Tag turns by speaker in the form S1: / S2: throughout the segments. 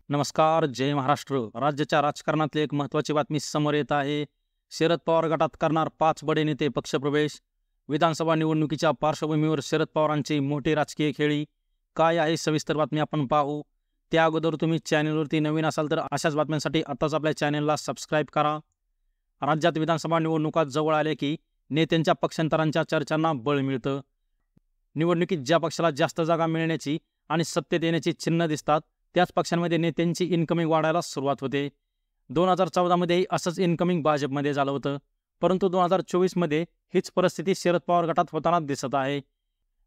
S1: नमस्कार, जय महाराष्ट्र. राज्याच्या राजकारणातली एक महत्त्वाची बातमी समोर येत आहे. शरद पवार गटात करणार 5 बडे नेते पक्षप्रवेश. विधानसभा निवडणुकीच्या पार्श्वभूमीवर शरद पवारांची मोठी राजकीय खेळी. काय आहे सविस्तर बातमी आपण पाहू. त्या अगोदर तुम्ही चॅनलवरती नवीन असाल तर अशाच बातम्यांसाठी आताच आपल्या चॅनलला सबस्क्राईब करा. राज्यात विधानसभा निवडणुका जवळ आले की नेत्यांच्या पक्षांतरांच्या चर्चांना बळ मिळतं. निवडणुकीत ज्या पक्षाला जास्त जागा मिळण्याची आणि सत्तेत येण्याची चिन्ह दिसतात त्याच पक्षांमध्ये नेत्यांची इन्कमिंग वाढायला सुरुवात होते. 2014मध्येही असंच इन्कमिंग भाजपमध्ये झालं होतं, परंतु 2024मध्ये हीच परिस्थिती शरद पवार गटात होताना दिसत आहे.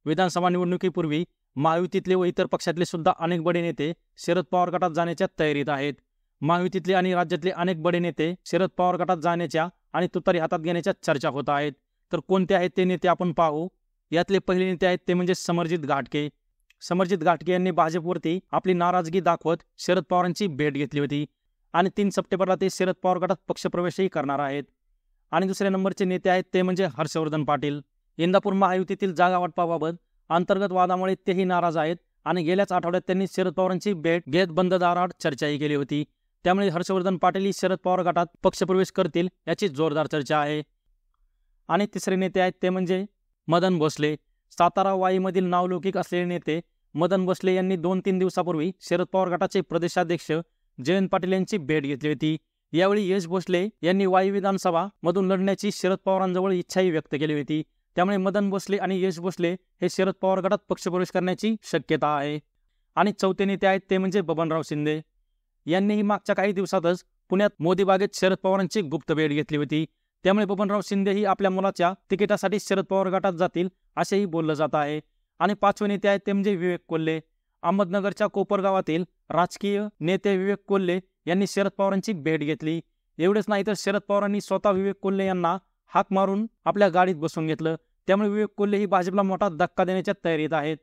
S1: विधानसभा निवडणुकीपूर्वी महायुतीतले व इतर पक्षातले सुद्धा अनेक बडे नेते शरद पवार गटात जाण्याच्या तयारीत आहेत. महायुतीतले आणि राज्यातले अनेक बडे नेते शरद पवार गटात जाण्याच्या आणि तुतारी हातात घेण्याच्या चर्चा होत आहेत. तर कोणते आहेत ते नेते आपण पाहू. यातले पहिले नेते आहेत ते म्हणजे समरजित घाटगे. समरजित घाटगे यांनी भाजपवरती आपली नाराजगी दाखवत शरद पवारांची भेट घेतली होती आणि 3 सप्टेंबरला ते शरद पवार गटात पक्षप्रवेशही करणार आहेत. आणि दुसऱ्या नंबरचे नेते आहेत ते म्हणजे हर्षवर्धन पाटील. इंदापूर महायुतीतील जागा वाटपाबाबत अंतर्गत वादामुळे तेही नाराज आहेत आणि गेल्याच आठवड्यात त्यांनी शरद पवारांची भेट घेत बंद दाराआड चर्चाही केली होती. त्यामुळे हर्षवर्धन पाटील ही शरद पवार गटात पक्षप्रवेश करतील याची जोरदार चर्चा आहे. आणि तिसरे नेते आहेत ते म्हणजे मदन भोसले. सातारा वाईमधील नावलौकिक असलेले नेते मदन भोसले यांनी 2-3 दिवसापूर्वी शरद पवार गटाचे प्रदेशाध्यक्ष जयंत पाटील यांची भेट घेतली होती. यावेळी यश भोसले यांनी वाई विधानसभा मधून लढण्याची शरद पवारांजवळ इच्छाही व्यक्त केली होती. त्यामुळे मदन भोसले आणि यश भोसले हे शरद पवार गटात पक्षप्रवेश करण्याची शक्यता आहे. आणि चौथे नेते आहेत ते म्हणजे बबनराव शिंदे. यांनीही मागच्या काही दिवसातच पुण्यात मोदी बागेत शरद पवारांची गुप्त भेट घेतली होती. त्यामुळे बबनराव शिंदे ही आपल्या मुलाच्या तिकिटासाठी शरद पवार गटात जातील असेही बोललं जात आहे. आणि 5वे नेते आहेत ते म्हणजे विवेक कोल्हे. अहमदनगरच्या कोपरगावातील राजकीय नेते विवेक कोल्हे यांनी शरद पवारांची भेट घेतली. एवढेच नाही तर शरद पवारांनी स्वतः विवेक कोल्हे यांना हाक मारून आपल्या गाडीत बसवून घेतलं. त्यामुळे विवेक कोल्हे ही भाजपला मोठा धक्का देण्याच्या तयारीत आहेत.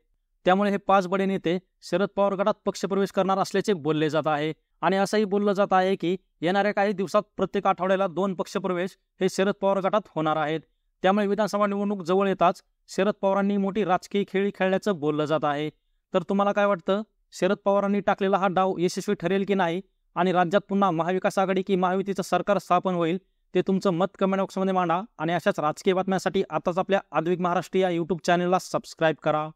S1: त्यामुळे हे 5 बडे नेते शरद पवार गटात पक्षप्रवेश करणार असल्याचे बोलले जात आहे. आणि असंही बोललं जात आहे की येणाऱ्या काही दिवसात प्रत्येक आठवड्याला 2 पक्षप्रवेश हे शरद पवार गटात होणार आहेत. त्यामुळे विधानसभा निवडणूक जवळ येताच शरद पवारांनी मोठी राजकीय खेळी खेळल्याचं बोललं जात आहे. तर तुम्हाला काय वाटतं, शरद पवारांनी टाकलेला हा डाव यशस्वी ठरेल की नाही आणि राज्यात पुन्हा महाविकास आघाडी की महायुतीचं सरकार स्थापन होईल ते तुमचं मत कमेंट बॉक्समध्ये मांडा. आणि अशाच राजकीय बातम्यांसाठी आताच आपल्या आद्विक महाराष्ट्र या यूट्यूब चॅनलला सबस्क्राईब करा.